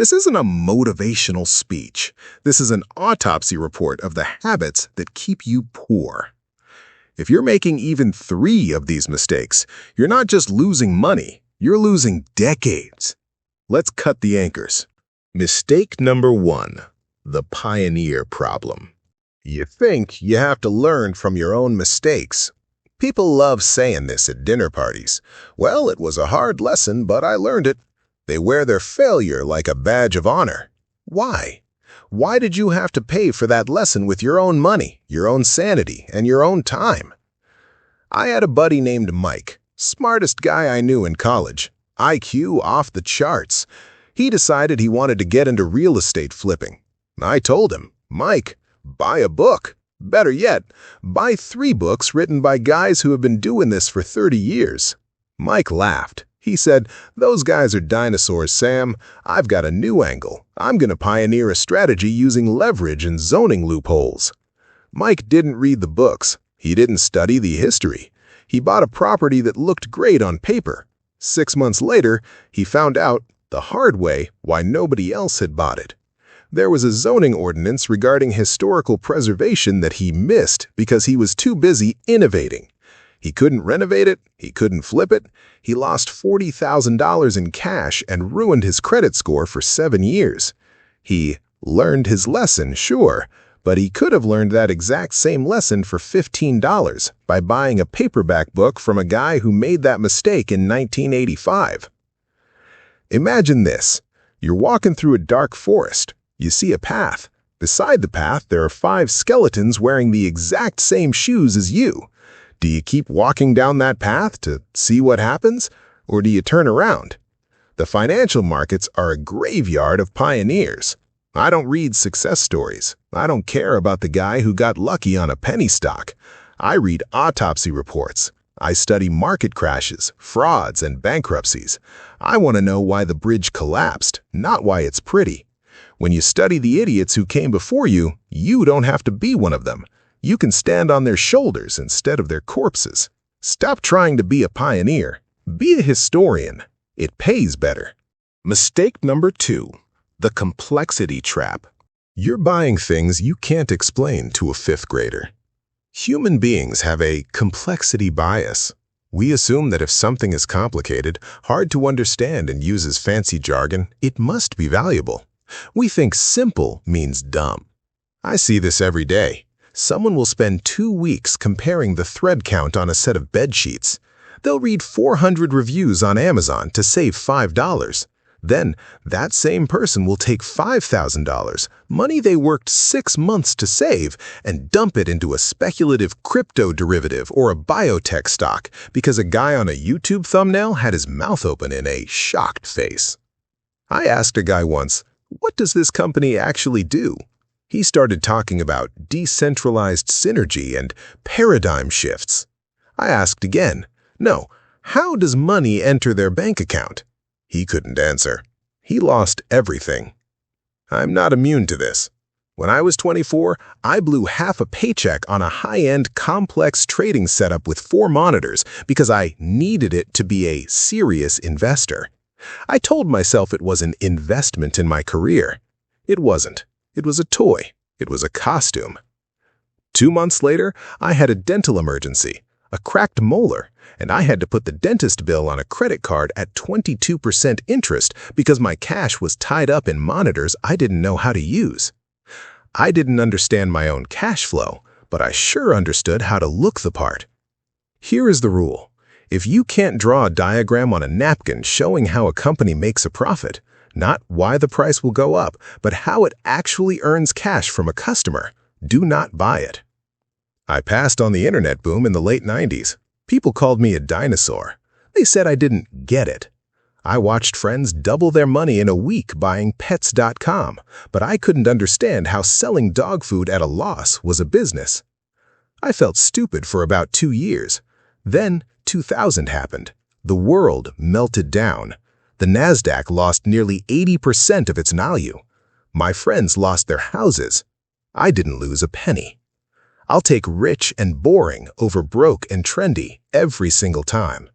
This isn't a motivational speech. This is an autopsy report of the habits that keep you poor. If you're making even 3 of these mistakes, you're not just losing money, you're losing decades. Let's cut the anchors. Mistake number 1, the pioneer problem. You think you have to learn from your own mistakes. People love saying this at dinner parties. Well, it was a hard lesson, but I learned it. They wear their failure like a badge of honor. Why? Why did you have to pay for that lesson with your own money, your own sanity, and your own time? I had a buddy named Mike, smartest guy I knew in college, IQ off the charts. He decided he wanted to get into real estate flipping. I told him, Mike, buy a book. Better yet, buy 3 books written by guys who have been doing this for 30 years. Mike laughed. He said, "Those guys are dinosaurs, Sam. I've got a new angle. I'm going to pioneer a strategy using leverage and zoning loopholes." Mike didn't read the books. He didn't study the history. He bought a property that looked great on paper. 6 months later, he found out, the hard way, why nobody else had bought it. There was a zoning ordinance regarding historical preservation that he missed because he was too busy innovating. He couldn't renovate it, he couldn't flip it, he lost $40,000 in cash and ruined his credit score for 7 years. He learned his lesson, sure, but he could have learned that exact same lesson for $15 by buying a paperback book from a guy who made that mistake in 1985. Imagine this. You're walking through a dark forest. You see a path. Beside the path, there are 5 skeletons wearing the exact same shoes as you. Do you keep walking down that path to see what happens, or do you turn around? The financial markets are a graveyard of pioneers. I don't read success stories. I don't care about the guy who got lucky on a penny stock. I read autopsy reports. I study market crashes, frauds, and bankruptcies. I want to know why the bridge collapsed, not why it's pretty. When you study the idiots who came before you, you don't have to be one of them. You can stand on their shoulders instead of their corpses. Stop trying to be a pioneer. Be a historian. It pays better. Mistake number 2, the complexity trap. You're buying things you can't explain to a 5th grader. Human beings have a complexity bias. We assume that if something is complicated, hard to understand, and uses fancy jargon, it must be valuable. We think simple means dumb. I see this every day. Someone will spend 2 weeks comparing the thread count on a set of bed sheets. They'll read 400 reviews on Amazon to save $5. Then, that same person will take $5,000, money they worked 6 months to save, and dump it into a speculative crypto derivative or a biotech stock because a guy on a YouTube thumbnail had his mouth open in a shocked face. I asked a guy once, "What does this company actually do?" He started talking about decentralized synergy and paradigm shifts. I asked again, "No, how does money enter their bank account?" He couldn't answer. He lost everything. I'm not immune to this. When I was 24, I blew half a paycheck on a high-end, complex trading setup with 4 monitors because I needed it to be a serious investor. I told myself it was an investment in my career. It wasn't. It was a toy. It was a costume. 2 months later, I had a dental emergency, a cracked molar, and I had to put the dentist bill on a credit card at 22% interest because my cash was tied up in monitors I didn't know how to use. I didn't understand my own cash flow, but I sure understood how to look the part. Here is the rule. If you can't draw a diagram on a napkin showing how a company makes a profit, not why the price will go up, but how it actually earns cash from a customer, do not buy it. I passed on the internet boom in the late 90s. People called me a dinosaur. They said I didn't get it. I watched friends double their money in a week buying pets.com, but I couldn't understand how selling dog food at a loss was a business. I felt stupid for about 2 years. Then 2000 happened. The world melted down. The NASDAQ lost nearly 80% of its value. My friends lost their houses. I didn't lose a penny. I'll take rich and boring over broke and trendy every single time.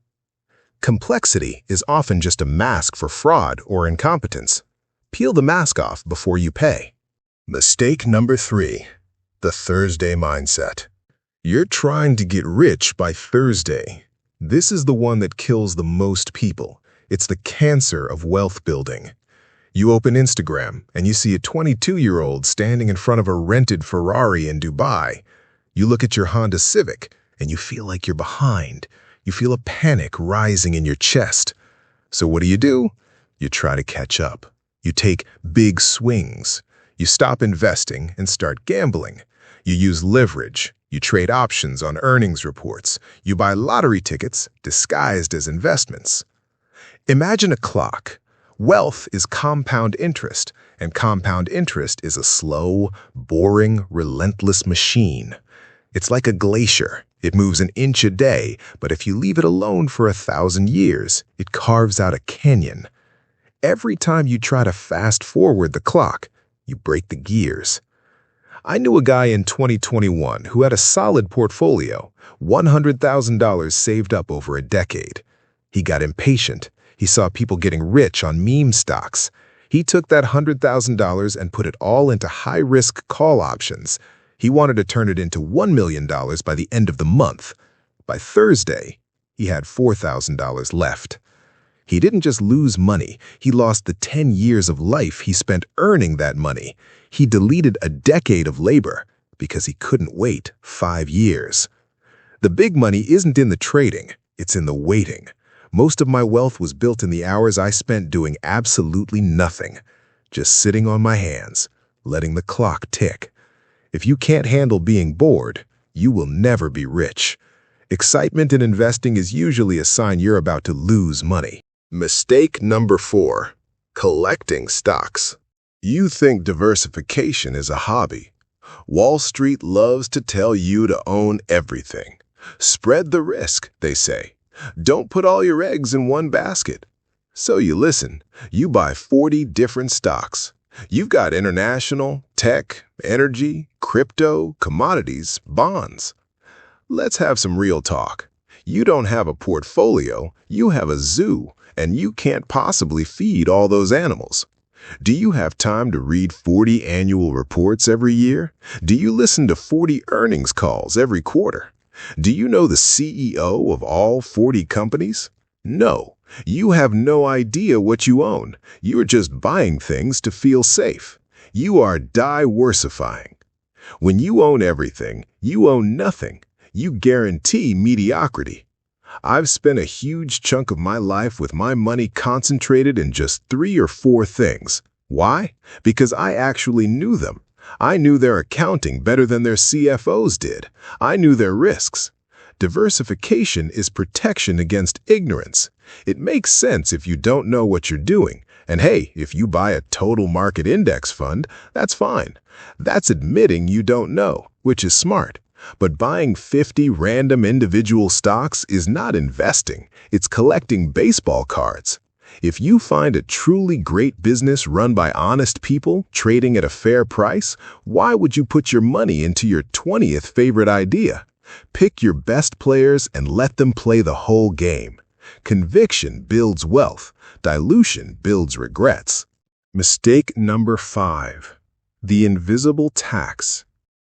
Complexity is often just a mask for fraud or incompetence. Peel the mask off before you pay. Mistake number 3. The Thursday mindset. You're trying to get rich by Thursday. This is the one that kills the most people. It's the cancer of wealth building. You open Instagram and you see a 22-year-old standing in front of a rented Ferrari in Dubai. You look at your Honda Civic and you feel like you're behind. You feel a panic rising in your chest. So what do? You try to catch up. You take big swings. You stop investing and start gambling. You use leverage. You trade options on earnings reports. You buy lottery tickets disguised as investments. Imagine a clock. Wealth is compound interest, and compound interest is a slow, boring, relentless machine. It's like a glacier. It moves an inch a day, but if you leave it alone for 1,000 years, it carves out a canyon. Every time you try to fast forward the clock, you break the gears. I knew a guy in 2021 who had a solid portfolio, $100,000 saved up over a decade. He got impatient. He saw people getting rich on meme stocks. He took that $100,000 and put it all into high-risk call options. He wanted to turn it into $1 million by the end of the month. By Thursday, he had $4,000 left. He didn't just lose money, he lost the 10 years of life he spent earning that money. He deleted a decade of labor because he couldn't wait 5 years. The big money isn't in the trading, it's in the waiting. Most of my wealth was built in the hours I spent doing absolutely nothing, just sitting on my hands, letting the clock tick. If you can't handle being bored, you will never be rich. Excitement in investing is usually a sign you're about to lose money. Mistake number 4. Collecting stocks. You think diversification is a hobby. Wall Street loves to tell you to own everything. Spread the risk, they say. Don't put all your eggs in one basket. So you listen. You buy 40 different stocks. You've got international, tech, energy, crypto, commodities, bonds. Let's have some real talk. You don't have a portfolio, you have a zoo, and you can't possibly feed all those animals. Do you have time to read 40 annual reports every year? Do you listen to 40 earnings calls every quarter? Do you know the CEO of all 40 companies? No, you have no idea what you own. You are just buying things to feel safe. You are diversifying. When you own everything, you own nothing. You guarantee mediocrity. I've spent a huge chunk of my life with my money concentrated in just 3 or 4 things. Why? Because I actually knew them. I knew their accounting better than their CFOs did. I knew their risks. Diversification is protection against ignorance. It makes sense if you don't know what you're doing. And hey, if you buy a total market index fund, that's fine. That's admitting you don't know, which is smart. But buying 50 random individual stocks is not investing. It's collecting baseball cards. If you find a truly great business run by honest people trading at a fair price, why would you put your money into your 20th favorite idea? Pick your best players and let them play the whole game. Conviction builds wealth. Dilution builds regrets. Mistake number 5. The invisible tax.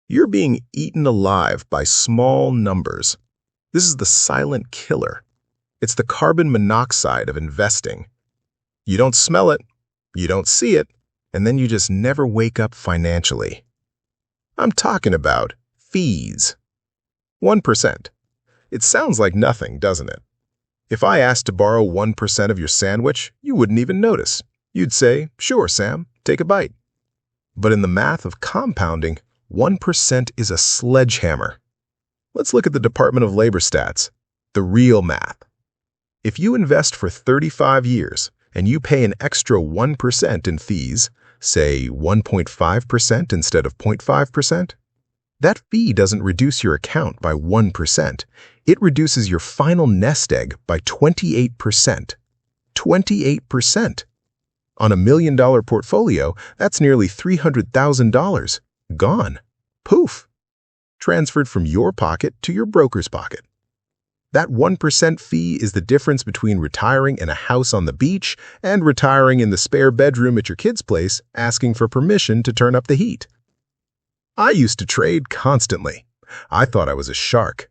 You're being eaten alive by small numbers. This is the silent killer. It's the carbon monoxide of investing. You don't smell it, you don't see it, and then you just never wake up financially. I'm talking about fees. 1%. It sounds like nothing, doesn't it? If I asked to borrow 1% of your sandwich, you wouldn't even notice. You'd say, "Sure, Sam, take a bite." But in the math of compounding, 1% is a sledgehammer. Let's look at the Department of Labor stats, the real math. If you invest for 35 years and you pay an extra 1% in fees, say 1.5% instead of 0.5%, that fee doesn't reduce your account by 1%. It reduces your final nest egg by 28%. 28%. On a $1 million portfolio, that's nearly $300,000. Gone. Poof. Transferred from your pocket to your broker's pocket. That 1% fee is the difference between retiring in a house on the beach and retiring in the spare bedroom at your kid's place asking for permission to turn up the heat. I used to trade constantly. I thought I was a shark.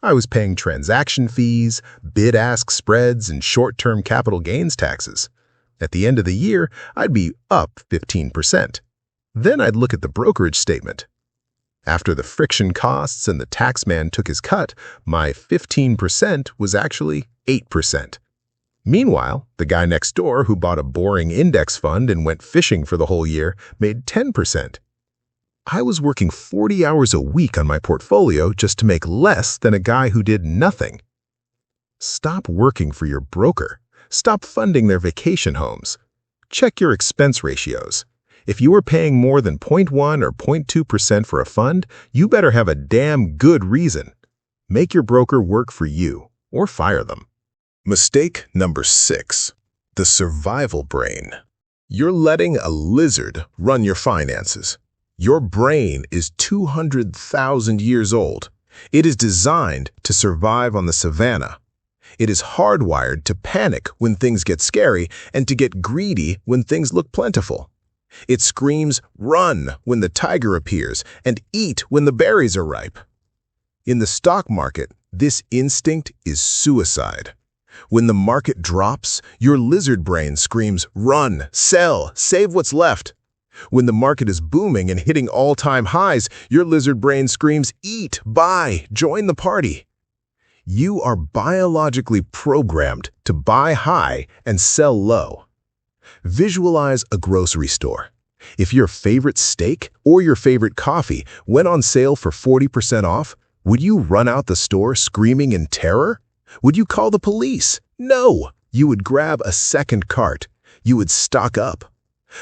I was paying transaction fees, bid-ask spreads, and short-term capital gains taxes. At the end of the year, I'd be up 15%. Then I'd look at the brokerage statement. After the friction costs and the taxman took his cut, my 15% was actually 8%. Meanwhile, the guy next door who bought a boring index fund and went fishing for the whole year made 10%. I was working 40 hours a week on my portfolio just to make less than a guy who did nothing. Stop working for your broker. Stop funding their vacation homes. Check your expense ratios. If you are paying more than 0.1 or 0.2% for a fund, you better have a damn good reason. Make your broker work for you or fire them. Mistake number 6. The survival brain. You're letting a lizard run your finances. Your brain is 200,000 years old. It is designed to survive on the savannah. It is hardwired to panic when things get scary and to get greedy when things look plentiful. It screams, "Run," when the tiger appears and "Eat" when the berries are ripe. In the stock market, this instinct is suicide. When the market drops, your lizard brain screams, "Run, sell, save what's left." When the market is booming and hitting all-time highs, your lizard brain screams, "Eat, buy, join the party." You are biologically programmed to buy high and sell low. Visualize a grocery store. If your favorite steak or your favorite coffee went on sale for 40% off, would you run out the store screaming in terror? Would you call the police? No! You would grab a second cart. You would stock up.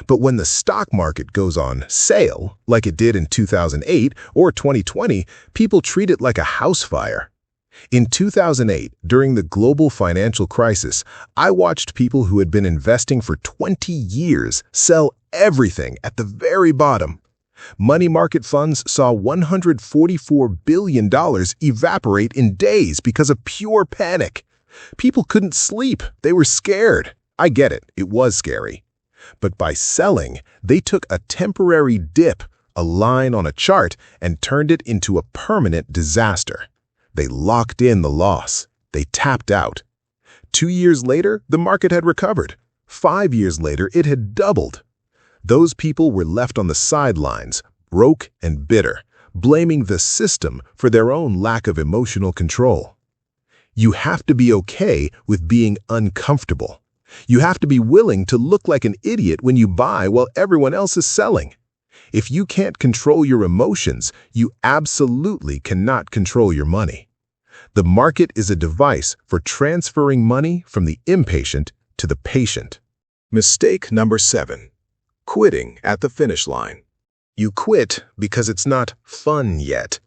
But when the stock market goes on sale, like it did in 2008 or 2020, people treat it like a house fire. In 2008, during the global financial crisis, I watched people who had been investing for 20 years sell everything at the very bottom. Money market funds saw $144 billion evaporate in days because of pure panic. People couldn't sleep. They were scared. I get it. It was scary. But by selling, they took a temporary dip, a line on a chart, and turned it into a permanent disaster. They locked in the loss. They tapped out. 2 years later, the market had recovered. 5 years later, it had doubled. Those people were left on the sidelines, broke and bitter, blaming the system for their own lack of emotional control. You have to be okay with being uncomfortable. You have to be willing to look like an idiot when you buy while everyone else is selling. If you can't control your emotions, you absolutely cannot control your money. The market is a device for transferring money from the impatient to the patient. Mistake number 7. Quitting at the finish line. You quit because it's not fun yet.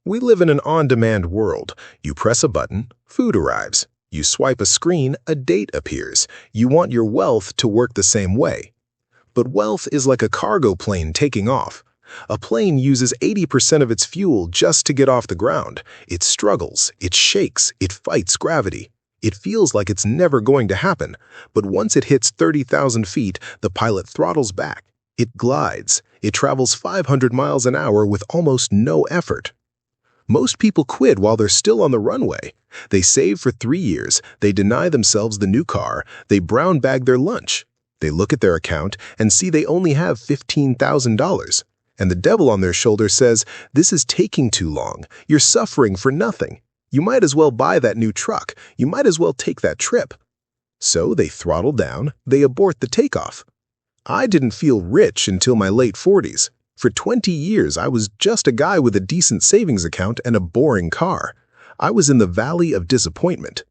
We live in an on-demand world. You press a button, food arrives. You swipe a screen, a date appears. You want your wealth to work the same way. But wealth is like a cargo plane taking off. A plane uses 80% of its fuel just to get off the ground. It struggles, it shakes, it fights gravity. It feels like it's never going to happen. But once it hits 30,000 feet, the pilot throttles back. It glides. It travels 500 miles an hour with almost no effort. Most people quit while they're still on the runway. They save for 3 years, they deny themselves the new car, they brown bag their lunch. They look at their account and see they only have $15,000. And the devil on their shoulder says, "This is taking too long. You're suffering for nothing. You might as well buy that new truck. You might as well take that trip." So they throttle down, they abort the takeoff. I didn't feel rich until my late 40s. For 20 years, I was just a guy with a decent savings account and a boring car. I was in the valley of disappointment.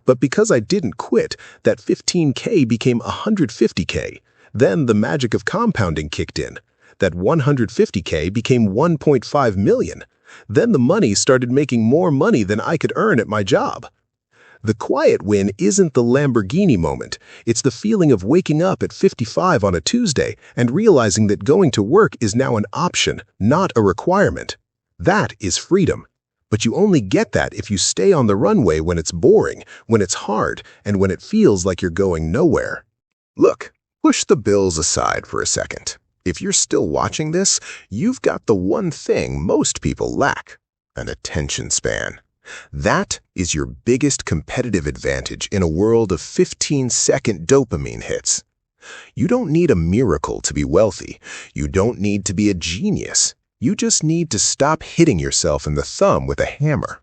But because I didn't quit, that 15K became 150K. Then the magic of compounding kicked in. That 150K became 1.5 million. Then the money started making more money than I could earn at my job. The quiet win isn't the Lamborghini moment. It's the feeling of waking up at 55 on a Tuesday and realizing that going to work is now an option, not a requirement. That is freedom. But you only get that if you stay on the runway when it's boring, when it's hard, and when it feels like you're going nowhere. Look, push the bills aside for a second. If you're still watching this, you've got the one thing most people lack: an attention span. That is your biggest competitive advantage in a world of 15-second dopamine hits. You don't need a miracle to be wealthy. You don't need to be a genius. You just need to stop hitting yourself in the thumb with a hammer.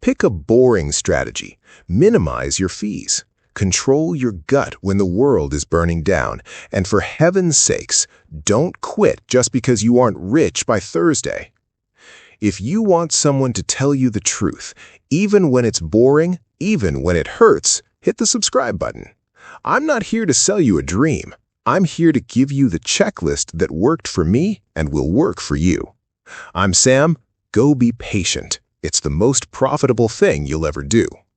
Pick a boring strategy. Minimize your fees. Control your gut when the world is burning down. And for heaven's sakes, don't quit just because you aren't rich by Thursday. If you want someone to tell you the truth, even when it's boring, even when it hurts, hit the subscribe button. I'm not here to sell you a dream. I'm here to give you the checklist that worked for me and will work for you. I'm Sam. Go be patient. It's the most profitable thing you'll ever do.